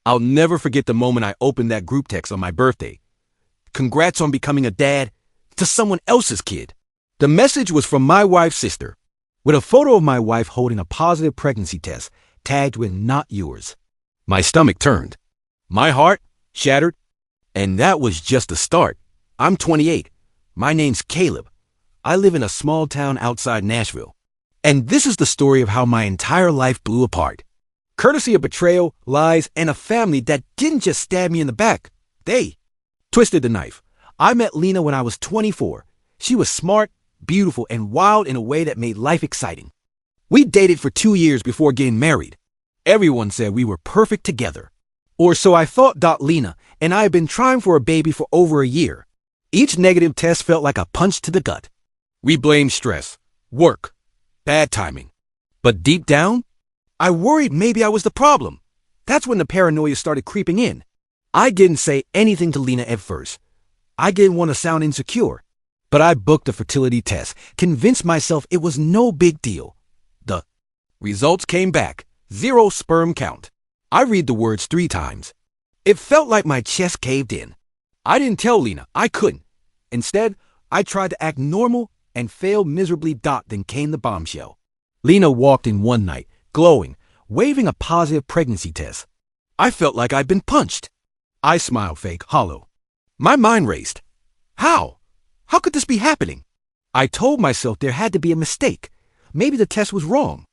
I'll never forget the moment I opened that group text on my birthday. Congrats on becoming a dad to someone else's kid. The message was from my wife's sister, with a photo of my wife holding a positive pregnancy test tagged with "not yours." My stomach turned. My heart shattered. And that was just the start. I'm 28. My name's Caleb. I live in a small town outside Nashville. And this is the story of how my entire life blew apart. Courtesy of betrayal, lies, and a family that didn't just stab me in the back. They twisted the knife. I met Lena when I was 24. She was smart, beautiful, and wild in a way that made life exciting. We dated for 2 years before getting married. Everyone said we were perfect together. Or so I thought. Lena and I had been trying for a baby for over a year. Each negative test felt like a punch to the gut. We blamed stress, work, bad timing. But deep down, I worried maybe I was the problem. That's when the paranoia started creeping in. I didn't say anything to Lena at first. I didn't want to sound insecure. But I booked a fertility test, convinced myself it was no big deal. The results came back. 0 sperm count. I read the words 3 times. It felt like my chest caved in. I didn't tell Lena. I couldn't. Instead, I tried to act normal and failed miserably. Then came the bombshell. Lena walked in one night, glowing, waving a positive pregnancy test. I felt like I'd been punched. I smiled fake, hollow. My mind raced. How? How could this be happening? I told myself there had to be a mistake. Maybe the test was wrong.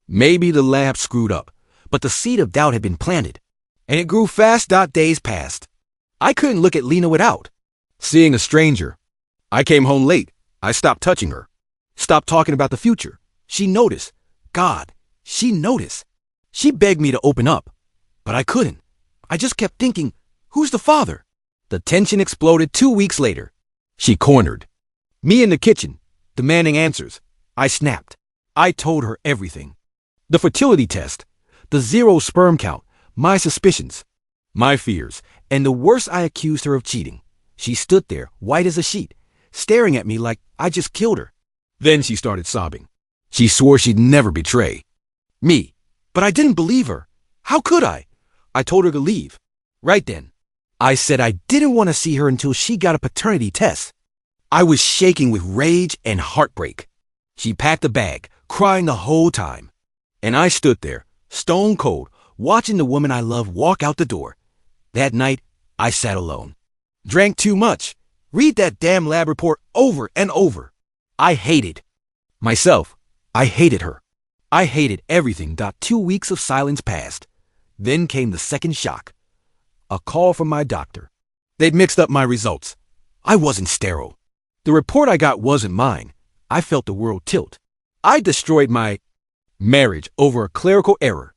Maybe the lab screwed up. But the seed of doubt had been planted. And it grew fast. Days passed. I couldn't look at Lena without seeing a stranger. I came home late. I stopped touching her. Stopped talking about the future. She noticed. God, she noticed. She begged me to open up. But I couldn't. I just kept thinking, who's the father? The tension exploded 2 weeks later. She cornered me in the kitchen, demanding answers. I snapped. I told her everything. The fertility test, the 0 sperm count, my suspicions, my fears, and the worst, I accused her of cheating. She stood there, white as a sheet, staring at me like I just killed her. Then she started sobbing. She swore she'd never betray me, but I didn't believe her. How could I? I told her to leave. Right then, I said I didn't want to see her until she got a paternity test. I was shaking with rage and heartbreak. She packed a bag, crying the whole time. And I stood there, stone cold, watching the woman I love walk out the door. That night, I sat alone. Drank too much. Read that damn lab report over and over. I hated myself. I hated her. I hated everything. 2 weeks of silence passed. Then came the second shock. A call from my doctor. They'd mixed up my results. I wasn't sterile. The report I got wasn't mine. I felt the world tilt. I destroyed my marriage over a clerical error.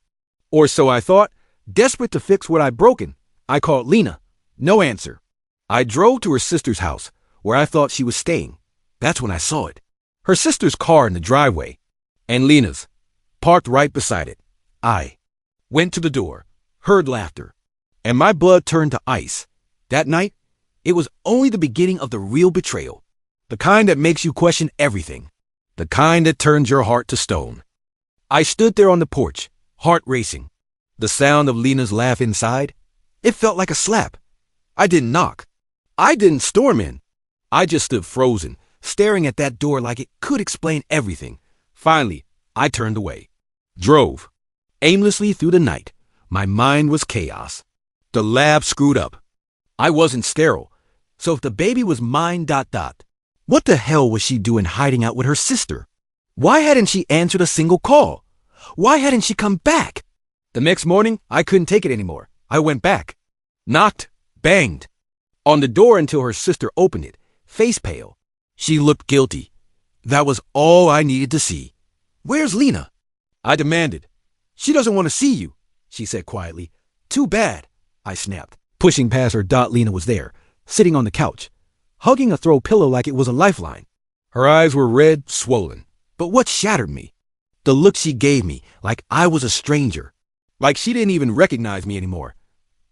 Or so I thought. Desperate to fix what I'd broken, I called Lena. No answer. I drove to her sister's house, where I thought she was staying. That's when I saw it. Her sister's car in the driveway, and Lena's, parked right beside it. I went to the door, heard laughter, and my blood turned to ice. That night, it was only the beginning of the real betrayal. The kind that makes you question everything. The kind that turns your heart to stone. I stood there on the porch, heart racing. The sound of Lena's laugh inside, it felt like a slap. I didn't knock. I didn't storm in. I just stood frozen, staring at that door like it could explain everything. Finally, I turned away. Drove aimlessly through the night. My mind was chaos. The lab screwed up. I wasn't sterile. So if the baby was mine, what the hell was she doing hiding out with her sister? Why hadn't she answered a single call? Why hadn't she come back? The next morning, I couldn't take it anymore. I went back. Knocked, banged on the door until her sister opened it, face pale. She looked guilty. That was all I needed to see. Where's Lena? I demanded. She doesn't want to see you, she said quietly. Too bad, I snapped, pushing past her. Lena was there, sitting on the couch, hugging a throw pillow like it was a lifeline. Her eyes were red, swollen. But what shattered me? The look she gave me, like I was a stranger. Like she didn't even recognize me anymore.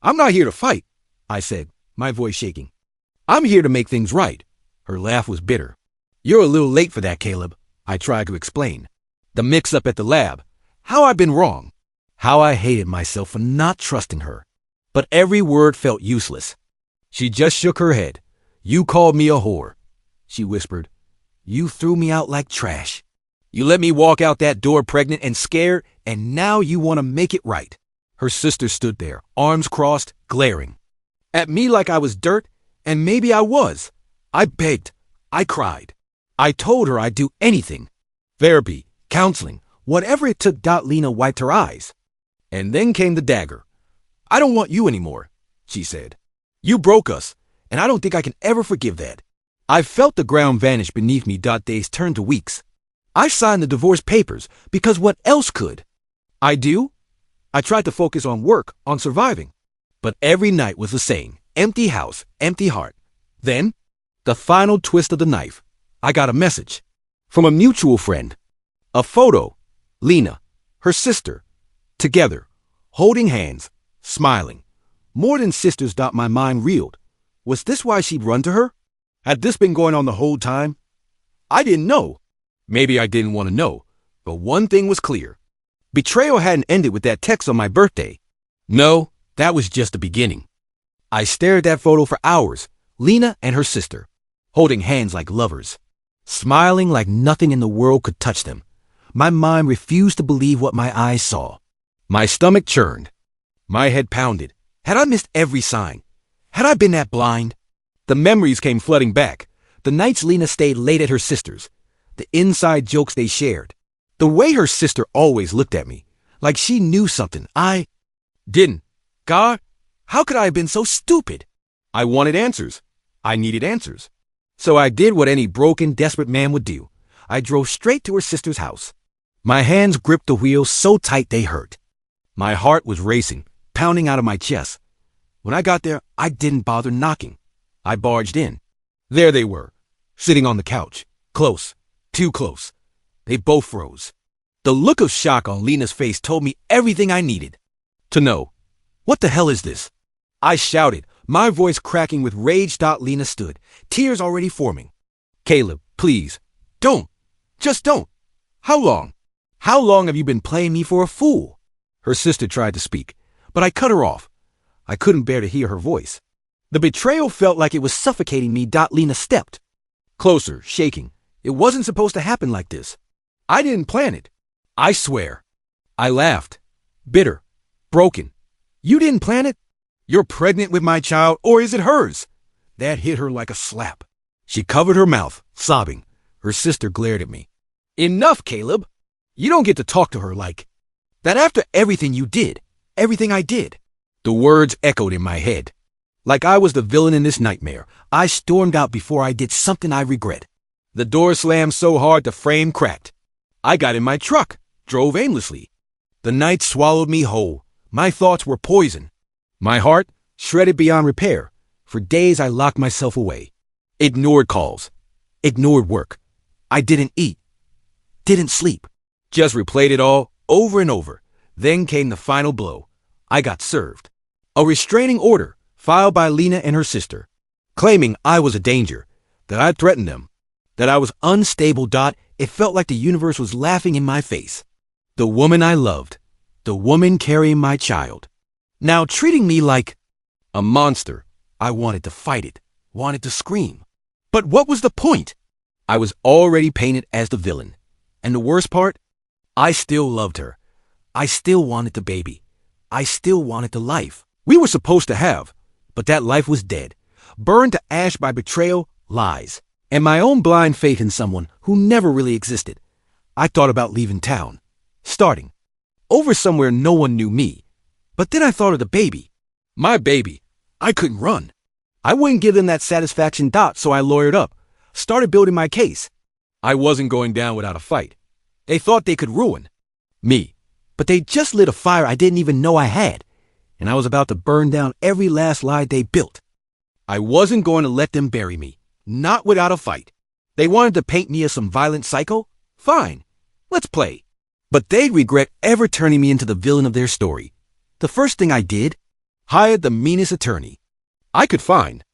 I'm not here to fight, I said, my voice shaking. I'm here to make things right. Her laugh was bitter. You're a little late for that, Caleb, I tried to explain. The mix-up at the lab. How I'd been wrong. How I hated myself for not trusting her. but every word felt useless. She just shook her head. You called me a whore, she whispered. You threw me out like trash. You let me walk out that door pregnant and scared, and now you want to make it right. Her sister stood there, arms crossed, glaring at me like I was dirt, and maybe I was. I begged. I cried. I told her I'd do anything. Therapy, counseling, whatever it took. Lena wiped her eyes. And then came the dagger. I don't want you anymore, she said. You broke us, and I don't think I can ever forgive that. I felt the ground vanish beneath me. Days turned to weeks. I signed the divorce papers because what else could I do? I tried to focus on work, on surviving. But every night was the same. Empty house, empty heart. Then, the final twist of the knife. I got a message from a mutual friend. A photo. Lena, her sister, together, holding hands, smiling. More than sisters. My mind reeled. Was this why she'd run to her? Had this been going on the whole time? I didn't know. Maybe I didn't want to know. But one thing was clear. Betrayal hadn't ended with that text on my birthday. No, that was just the beginning. I stared at that photo for hours. Lena and her sister, holding hands like lovers, smiling like nothing in the world could touch them. My mind refused to believe what my eyes saw. My stomach churned. My head pounded. Had I missed every sign? Had I been that blind? The memories came flooding back. The nights Lena stayed late at her sister's. The inside jokes they shared. The way her sister always looked at me, like she knew something I didn't. God, how could I have been so stupid? I wanted answers. I needed answers. So I did what any broken, desperate man would do. I drove straight to her sister's house. My hands gripped the wheel so tight they hurt. My heart was racing, pounding out of my chest. When I got there, I didn't bother knocking. I barged in. There they were, sitting on the couch, close, too close. They both froze. The look of shock on Lena's face told me everything I needed to know. What the hell is this? I shouted, my voice cracking with rage. Lena stood, tears already forming. Caleb, please, don't. Just don't. How long? How long have you been playing me for a fool? Her sister tried to speak, but I cut her off. I couldn't bear to hear her voice. The betrayal felt like it was suffocating me. Lena stepped closer, shaking. It wasn't supposed to happen like this. I didn't plan it. I swear. I laughed. Bitter. Broken. You didn't plan it? You're pregnant with my child, or is it hers? That hit her like a slap. She covered her mouth, sobbing. Her sister glared at me. Enough, Caleb. You don't get to talk to her like that after everything you did, everything I did. The words echoed in my head. Like I was the villain in this nightmare, I stormed out before I did something I regret. The door slammed so hard the frame cracked. I got in my truck, drove aimlessly. The night swallowed me whole. My thoughts were poison. My heart, shredded beyond repair. For days I locked myself away. Ignored calls. Ignored work. I didn't eat. Didn't sleep. Just replayed it all, over and over. Then came the final blow. I got served. A restraining order, filed by Lena and her sister, claiming I was a danger, that I threatened them, that I was unstable. It felt like the universe was laughing in my face. The woman I loved, the woman carrying my child, now treating me like a monster. I wanted to fight it, wanted to scream. But what was the point? I was already painted as the villain. And the worst part? I still loved her. I still wanted the baby. I still wanted the life we were supposed to have. But that life was dead, burned to ash by betrayal, lies, and my own blind faith in someone who never really existed. I thought about leaving town, starting over somewhere no one knew me. But then I thought of the baby. My baby. I couldn't run. I wouldn't give them that satisfaction. So I lawyered up, started building my case. I wasn't going down without a fight. They thought they could ruin me, but they just lit a fire I didn't even know I had, and I was about to burn down every last lie they built. I wasn't going to let them bury me, not without a fight. They wanted to paint me as some violent psycho? Fine, let's play. But they'd regret ever turning me into the villain of their story. The first thing I did, hired the meanest attorney I could find.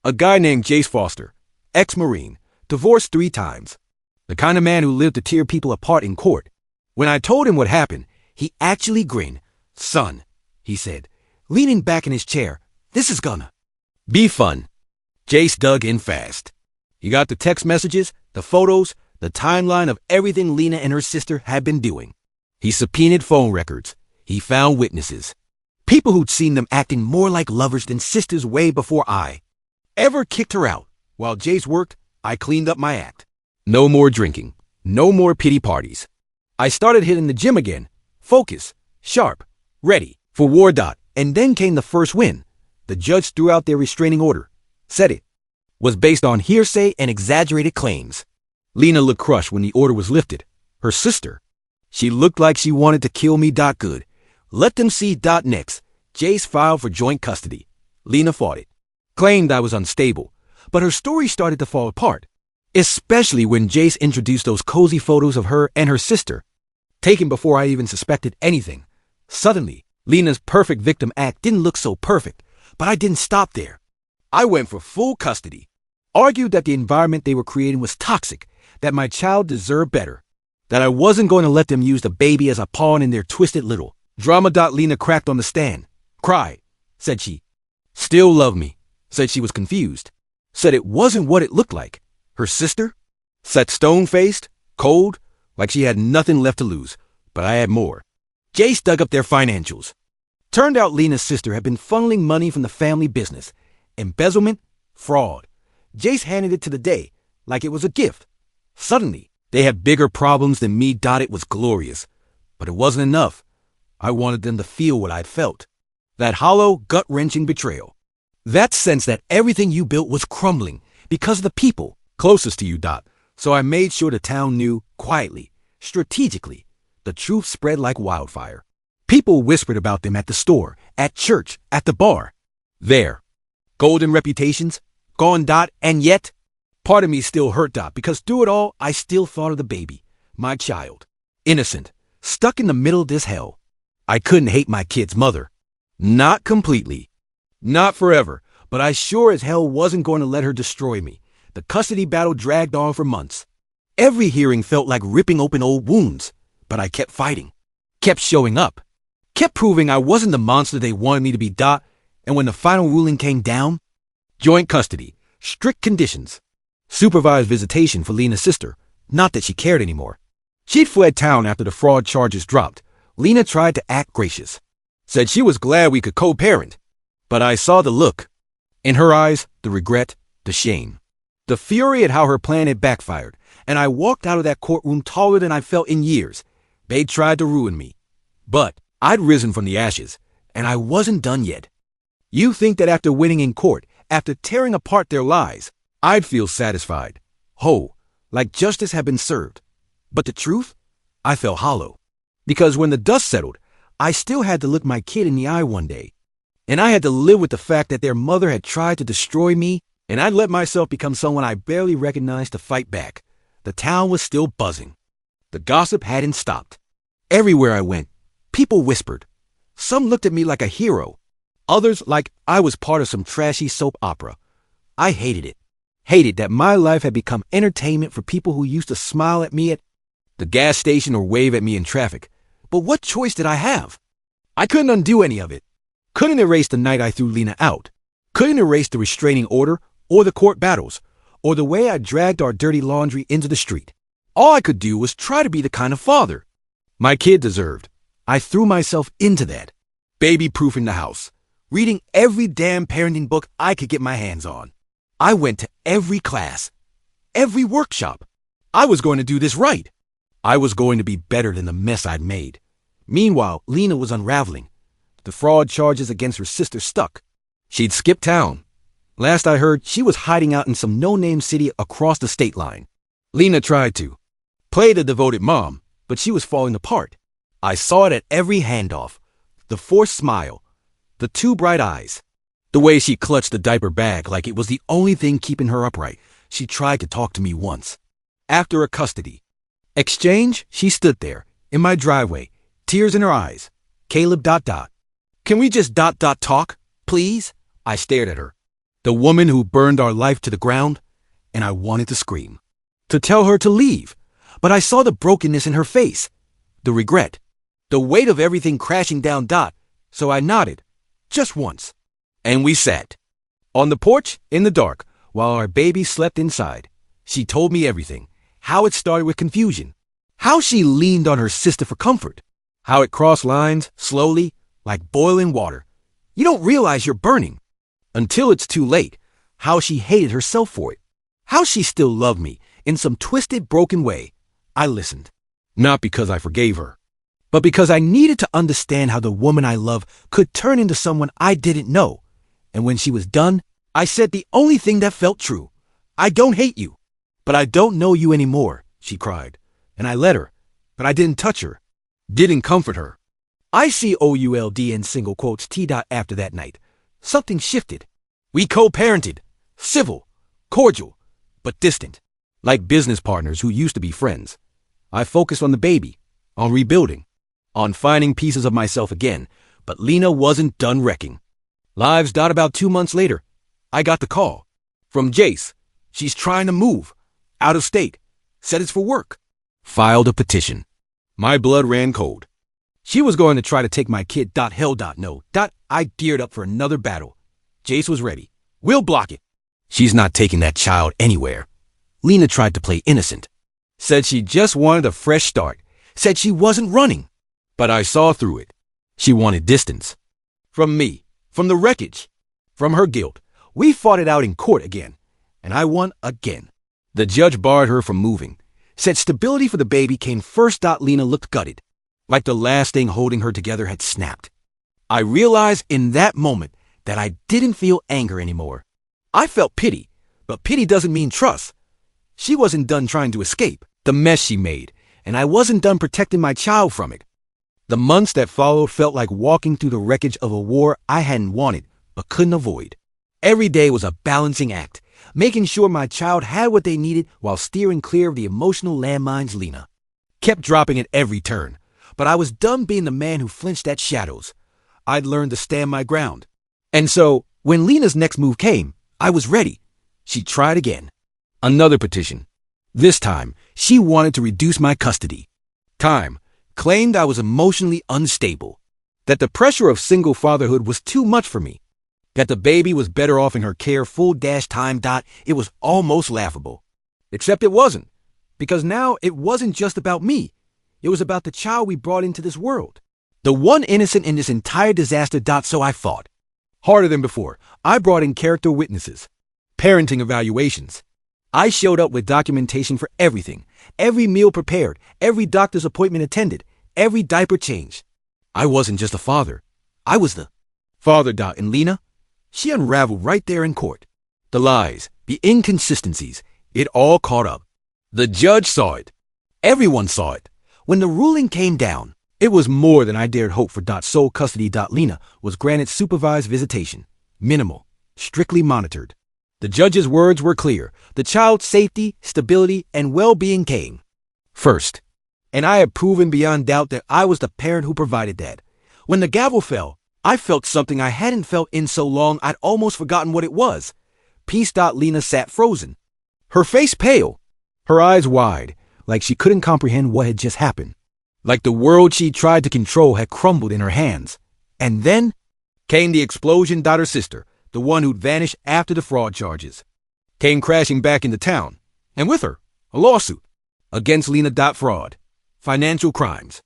A guy named Jace Foster, ex-Marine, divorced 3 times. The kind of man who lived to tear people apart in court. When I told him what happened, he actually grinned. Son, he said, leaning back in his chair. This is gonna be fun. Jace dug in fast. He got the text messages, the photos, the timeline of everything Lena and her sister had been doing. He subpoenaed phone records. He found witnesses. People who'd seen them acting more like lovers than sisters way before I ever kicked her out. While Jace worked, I cleaned up my act. No more drinking. No more pity parties. I started hitting the gym again. Focus, sharp, ready for war. And then came the first win. The judge threw out their restraining order. Said it was based on hearsay and exaggerated claims. Lena looked crushed when the order was lifted. Her sister. She looked like she wanted to kill me. Good. Let them see. Next. Jace filed for joint custody. Lena fought it. Claimed I was unstable. But her story started to fall apart. Especially when Jace introduced those cozy photos of her and her sister, taken before I even suspected anything. Suddenly, Lena's perfect victim act didn't look so perfect, but I didn't stop there. I went for full custody. Argued that the environment they were creating was toxic, that my child deserved better, that I wasn't going to let them use the baby as a pawn in their twisted little drama. Lena cracked on the stand. Cried, said she still loved me, said she was confused, said it wasn't what it looked like. Her sister sat stone-faced, cold, like she had nothing left to lose, but I had more. Jace dug up their financials. Turned out Lena's sister had been funneling money from the family business. Embezzlement, fraud. Jace handed it to the day, like it was a gift. Suddenly, they had bigger problems than me. It was glorious, but it wasn't enough. I wanted them to feel what I'd felt. That hollow, gut-wrenching betrayal. That sense that everything you built was crumbling because of the people closest to you. So I made sure the town knew, quietly, strategically. The truth spread like wildfire. People whispered about them at the store, at church, at the bar. Their golden reputations, gone. And yet, part of me still hurt. Because through it all, I still thought of the baby, my child. Innocent, stuck in the middle of this hell. I couldn't hate my kid's mother. Not completely. Not forever. But I sure as hell wasn't going to let her destroy me. The custody battle dragged on for months. Every hearing felt like ripping open old wounds. But I kept fighting. Kept showing up. Kept proving I wasn't the monster they wanted me to be. And when the final ruling came down, joint custody, strict conditions, supervised visitation for Lena's sister. Not that she cared anymore. She'd fled town after the fraud charges dropped. Lena tried to act gracious. Said she was glad we could co-parent. But I saw the look. In her eyes, the regret, the shame. The fury at how her plan had backfired. And I walked out of that courtroom taller than I felt in years. They tried to ruin me. But I'd risen from the ashes. And I wasn't done yet. You think that after winning in court, after tearing apart their lies, I'd feel satisfied, whole, like justice had been served. But the truth? I felt hollow. Because when the dust settled, I still had to look my kid in the eye one day. And I had to live with the fact that their mother had tried to destroy me, and I'd let myself become someone I barely recognized to fight back. The town was still buzzing. The gossip hadn't stopped. Everywhere I went, people whispered. Some looked at me like a hero. Others like I was part of some trashy soap opera. I hated it. Hated that my life had become entertainment for people who used to smile at me at the gas station or wave at me in traffic. But what choice did I have? I couldn't undo any of it. Couldn't erase the night I threw Lena out. Couldn't erase the restraining order or the court battles or the way I dragged our dirty laundry into the street. All I could do was try to be the kind of father my kid deserved. I threw myself into that. Baby-proofing the house. Reading every damn parenting book I could get my hands on. I went to every class, every workshop. I was going to do this right. I was going to be better than the mess I'd made. Meanwhile, Lena was unraveling. The fraud charges against her sister stuck. She'd skipped town. Last I heard, she was hiding out in some no-name city across the state line. Lena tried to play the devoted mom, but she was falling apart. I saw it at every handoff. The forced smile. The two bright eyes. The way she clutched the diaper bag like it was the only thing keeping her upright. She tried to talk to me once. After a custody exchange, she stood there, in my driveway, tears in her eyes. Caleb ... Can we just ... talk, please? I stared at her. The woman who burned our life to the ground, and I wanted to scream. To tell her to leave. But I saw the brokenness in her face. The regret. The weight of everything crashing down ... So I nodded. Just once. And we sat. On the porch, in the dark, while our baby slept inside. She told me everything. How it started with confusion. How she leaned on her sister for comfort. How it crossed lines, slowly, like boiling water. You don't realize you're burning. Until it's too late. How she hated herself for it. How she still loved me, in some twisted, broken way. I listened. Not because I forgave her, but because I needed to understand how the woman I love could turn into someone I didn't know. And when she was done, I said the only thing that felt true. I don't hate you, but I don't know you anymore, she cried. And I let her, but I didn't touch her, didn't comfort her. ICOULD in single quotes T. After that night, something shifted. We co-parented, civil, cordial, but distant, like business partners who used to be friends. I focused on the baby, on rebuilding, on finding pieces of myself again, but Lena wasn't done wrecking. Lives. About 2 months later, I got the call from Jace. She's trying to move, out of state, said it's for work. Filed a petition. My blood ran cold. She was going to try to take my kid. Hell no. I geared up for another battle. Jace was ready. We'll block it. She's not taking that child anywhere. Lena tried to play innocent. Said she just wanted a fresh start. Said she wasn't running. But I saw through it. She wanted distance. From me. From the wreckage. From her guilt. We fought it out in court again. And I won again. The judge barred her from moving. Said stability for the baby came first. Lena looked gutted. Like the last thing holding her together had snapped. I realized in that moment that I didn't feel anger anymore. I felt pity, but pity doesn't mean trust. She wasn't done trying to escape the mess she made, and I wasn't done protecting my child from it. The months that followed felt like walking through the wreckage of a war I hadn't wanted, but couldn't avoid. Every day was a balancing act, making sure my child had what they needed while steering clear of the emotional landmines Lena kept dropping at every turn. But I was done being the man who flinched at shadows. I'd learned to stand my ground. And so, when Lena's next move came, I was ready. She tried again. Another petition. This time, she wanted to reduce my custody. Time claimed I was emotionally unstable. That the pressure of single fatherhood was too much for me. That the baby was better off in her care full-time. It was almost laughable. Except it wasn't. Because now it wasn't just about me. It was about the child we brought into this world. The one innocent in this entire disaster. So I fought. Harder than before. I brought in character witnesses. Parenting evaluations. I showed up with documentation for everything. Every meal prepared. Every doctor's appointment attended. Every diaper changed. I wasn't just a father. I was the father. And Lena? She unraveled right there in court. The lies. The inconsistencies. It all caught up. The judge saw it. Everyone saw it. When the ruling came down, it was more than I dared hope for. Sole custody. Lena was granted supervised visitation. Minimal. Strictly monitored. The judge's words were clear. The child's safety, stability, and well-being came first. And I had proven beyond doubt that I was the parent who provided that. When the gavel fell, I felt something I hadn't felt in so long I'd almost forgotten what it was. Peace. Lena sat frozen. Her face pale. Her eyes wide, like she couldn't comprehend what had just happened. Like the world she tried to control had crumbled in her hands. And then came the explosion. Her sister, the one who'd vanished after the fraud charges, came crashing back into town. And with her, a lawsuit against Lena. Fraud. Financial crimes.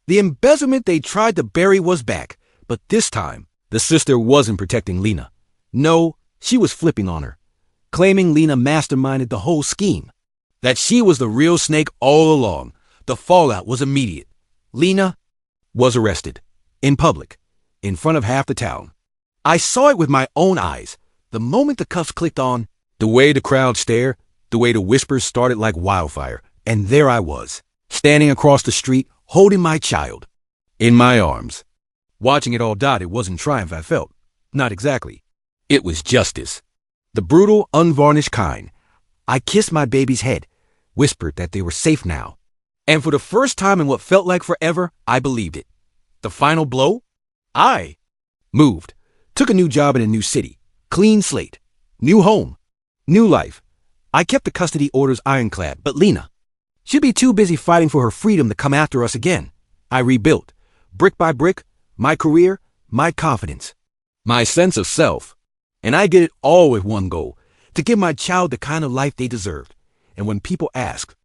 The embezzlement they tried to bury was back. But this time, the sister wasn't protecting Lena. No, she was flipping on her. Claiming Lena masterminded the whole scheme. That she was the real snake all along. The fallout was immediate. Lena was arrested. In public. In front of half the town. I saw it with my own eyes. The moment the cuffs clicked on, the way the crowd stared, the way the whispers started like wildfire. And there I was, standing across the street, holding my child in my arms. Watching it all. It wasn't triumph I felt. Not exactly. It was justice. The brutal, unvarnished kind. I kissed my baby's head, whispered that they were safe now. And for the first time in what felt like forever, I believed it. The final blow? I moved. Took a new job in a new city. Clean slate. New home. New life. I kept the custody orders ironclad, but Lena, she'd be too busy fighting for her freedom to come after us again. I rebuilt, brick by brick, my career, my confidence. my sense of self. And I get it all with one goal, to give my child the kind of life they deserved. And when people ask,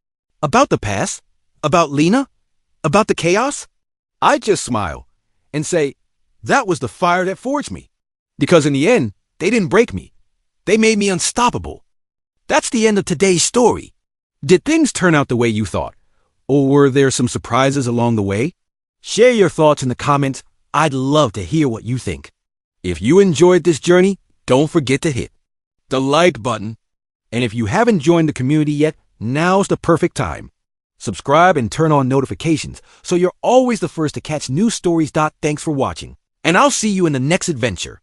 about the past? About Lena? About the chaos? I just smile and say, that was the fire that forged me. Because in the end, they didn't break me. They made me unstoppable. That's the end of today's story. Did things turn out the way you thought? Or were there some surprises along the way? Share your thoughts in the comments. I'd love to hear what you think. If you enjoyed this journey, don't forget to hit the like button. And if you haven't joined the community yet, now's the perfect time. Subscribe and turn on notifications so you're always the first to catch new stories. Thanks for watching, and I'll see you in the next adventure.